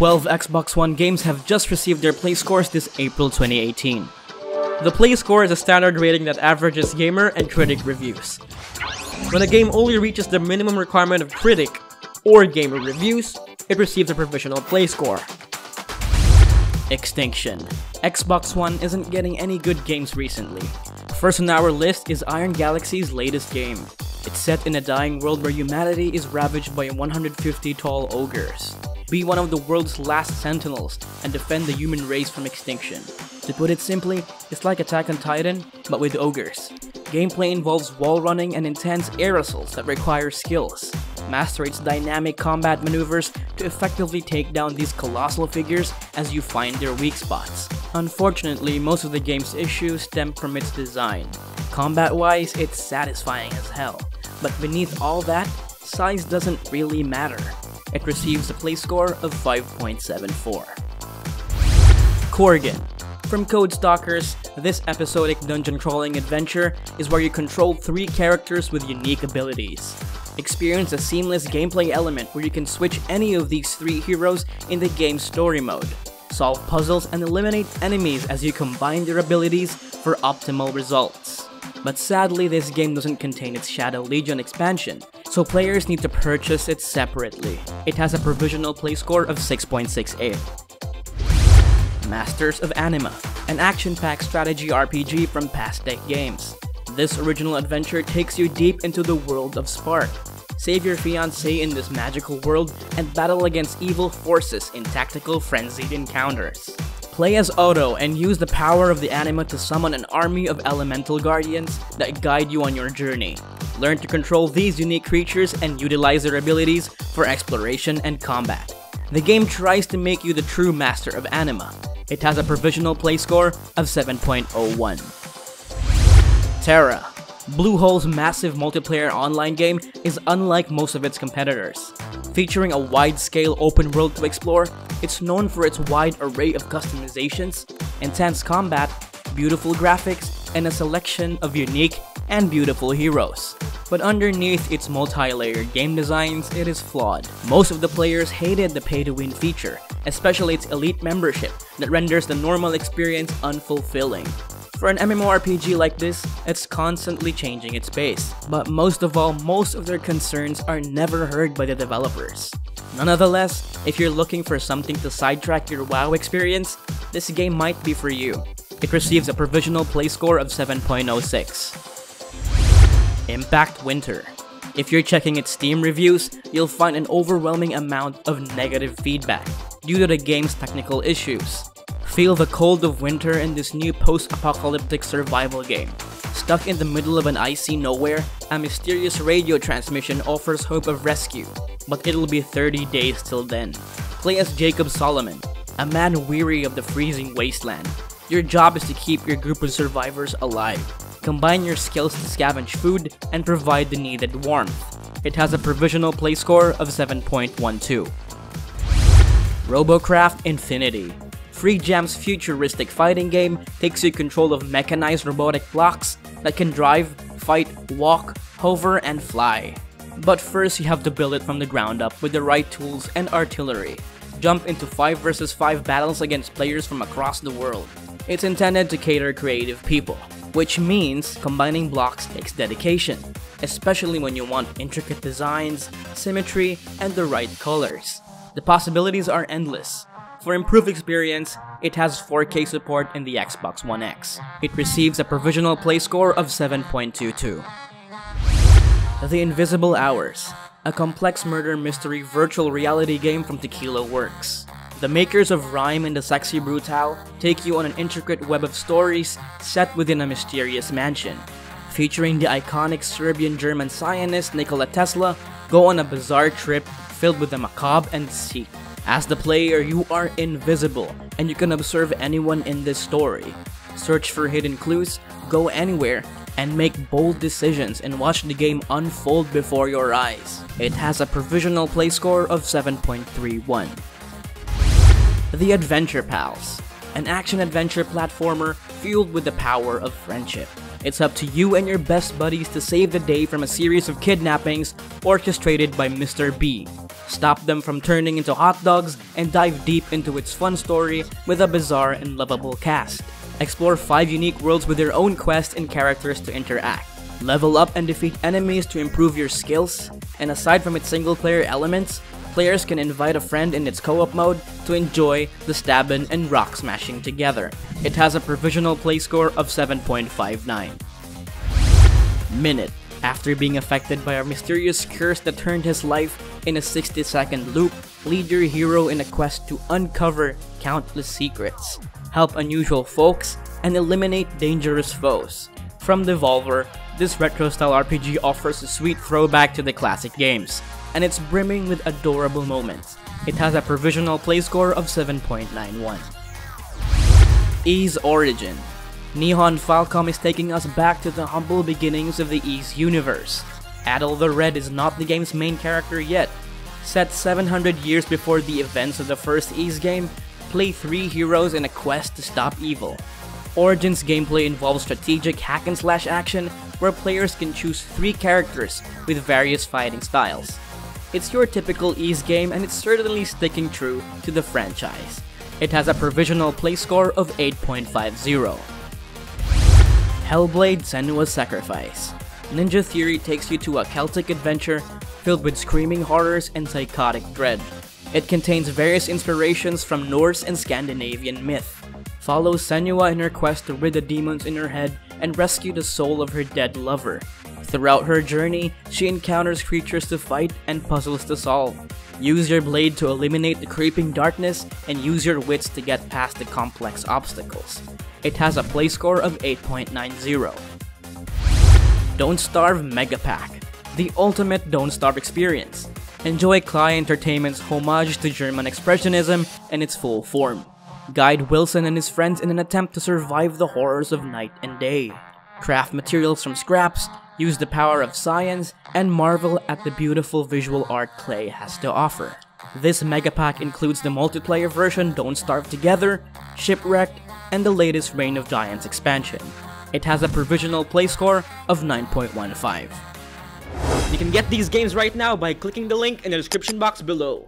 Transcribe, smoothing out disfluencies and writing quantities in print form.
12 Xbox One games have just received their Playscores this April 2018. The Playscore is a standard rating that averages gamer and critic reviews. When a game only reaches the minimum requirement of critic or gamer reviews, it receives a provisional Playscore. Extinction. Xbox One isn't getting any good games recently. First on our list is Iron Galaxy's latest game. It's set in a dying world where humanity is ravaged by 150 tall ogres. Be one of the world's last sentinels and defend the human race from extinction. To put it simply, it's like Attack on Titan, but with ogres. Gameplay involves wall running and intense air assaults that require skills. Master its dynamic combat maneuvers to effectively take down these colossal figures as you find their weak spots. Unfortunately, most of the game's issues stem from its design. Combat-wise, it's satisfying as hell, but beneath all that, size doesn't really matter. It receives a Playscore of 5.74. Korgan. From Codestalkers, this episodic dungeon crawling adventure is where you control 3 characters with unique abilities. Experience a seamless gameplay element where you can switch any of these 3 heroes in the game's story mode. Solve puzzles and eliminate enemies as you combine their abilities for optimal results. But sadly, this game doesn't contain its Shadow Legion expansion, so players need to purchase it separately. It has a provisional Playscore of 6.68. Masters of Anima, an action-packed strategy RPG from past deck games. This original adventure takes you deep into the world of Spark. Save your fiancé in this magical world and battle against evil forces in tactical frenzied encounters. Play as Otto and use the power of the anima to summon an army of elemental guardians that guide you on your journey. Learn to control these unique creatures and utilize their abilities for exploration and combat. The game tries to make you the true master of anima. It has a provisional Playscore of 7.01. Terah. Bluehole's massive multiplayer online game is unlike most of its competitors. Featuring a wide-scale open world to explore, it's known for its wide array of customizations, intense combat, beautiful graphics, and a selection of unique and beautiful heroes. But underneath its multi-layered game designs, it is flawed. Most of the players hated the pay-to-win feature, especially its elite membership that renders the normal experience unfulfilling. For an MMORPG like this, it's constantly changing its pace. But most of all, most of their concerns are never heard by the developers. Nonetheless, if you're looking for something to sidetrack your WoW experience, this game might be for you. It receives a provisional Playscore of 7.06. Impact Winter. If you're checking its Steam reviews, you'll find an overwhelming amount of negative feedback due to the game's technical issues. Feel the cold of winter in this new post-apocalyptic survival game. Stuck in the middle of an icy nowhere, a mysterious radio transmission offers hope of rescue, but it'll be 30 days till then. Play as Jacob Solomon, a man weary of the freezing wasteland. Your job is to keep your group of survivors alive. Combine your skills to scavenge food and provide the needed warmth. It has a provisional Playscore of 7.12. Robocraft Infinity. Free Jam's futuristic fighting game takes you control of mechanized robotic blocks that can drive, fight, walk, hover, and fly. But first you have to build it from the ground up with the right tools and artillery. Jump into 5 vs 5 battles against players from across the world. It's intended to cater creative people, which means combining blocks takes dedication, especially when you want intricate designs, symmetry, and the right colors. The possibilities are endless. For improved experience, it has 4K support in the Xbox One X. It receives a provisional Playscore of 7.22. The Invisible Hours, a complex murder mystery virtual reality game from Tequila Works. The makers of Rhyme and the Sexy Brutale take you on an intricate web of stories set within a mysterious mansion. Featuring the iconic Serbian-German scientist Nikola Tesla, go on a bizarre trip filled with the macabre and deceit. As the player, you are invisible, and you can observe anyone in this story. Search for hidden clues, go anywhere, and make bold decisions and watch the game unfold before your eyes. It has a provisional Playscore of 7.31. The Adventure Pals, an action-adventure platformer fueled with the power of friendship. It's up to you and your best buddies to save the day from a series of kidnappings orchestrated by Mr. B, stop them from turning into hot dogs, and dive deep into its fun story with a bizarre and lovable cast. Explore 5 unique worlds with their own quests and characters to interact. Level up and defeat enemies to improve your skills, and aside from its single player elements, players can invite a friend in its co-op mode to enjoy the stabbing and rock smashing together. It has a provisional play score of 7.59. Minute. After being affected by a mysterious curse that turned his life in a 60-second loop, lead your hero in a quest to uncover countless secrets, help unusual folks, and eliminate dangerous foes. From the Vulvar, this retro-style RPG offers a sweet throwback to the classic games, and it's brimming with adorable moments. It has a provisional play score of 7.91. Ys Origin. Nihon Falcom is taking us back to the humble beginnings of the Ys universe. Adol the Red is not the game's main character yet. Set 700 years before the events of the first Ys game, play 3 heroes in a quest to stop evil. Origin's gameplay involves strategic hack-and-slash action where players can choose 3 characters with various fighting styles. It's your typical Ys game, and it's certainly sticking true to the franchise. It has a provisional play score of 8.50. Hellblade: Senua's Sacrifice. Ninja Theory takes you to a Celtic adventure filled with screaming horrors and psychotic dread. It contains various inspirations from Norse and Scandinavian myth. Follow Senua in her quest to rid the demons in her head and rescue the soul of her dead lover. Throughout her journey, she encounters creatures to fight and puzzles to solve. Use your blade to eliminate the creeping darkness and use your wits to get past the complex obstacles. It has a play score of 8.90. Don't Starve Megapack. The ultimate Don't Starve experience. Enjoy Clay Entertainment's homage to German Expressionism in its full form. Guide Wilson and his friends in an attempt to survive the horrors of night and day. Craft materials from scraps, use the power of science, and marvel at the beautiful visual art Clay has to offer. This Megapack includes the multiplayer version Don't Starve Together, Shipwrecked, and the latest Reign of Giants expansion. It has a provisional play score of 9.15. You can get these games right now by clicking the link in the description box below.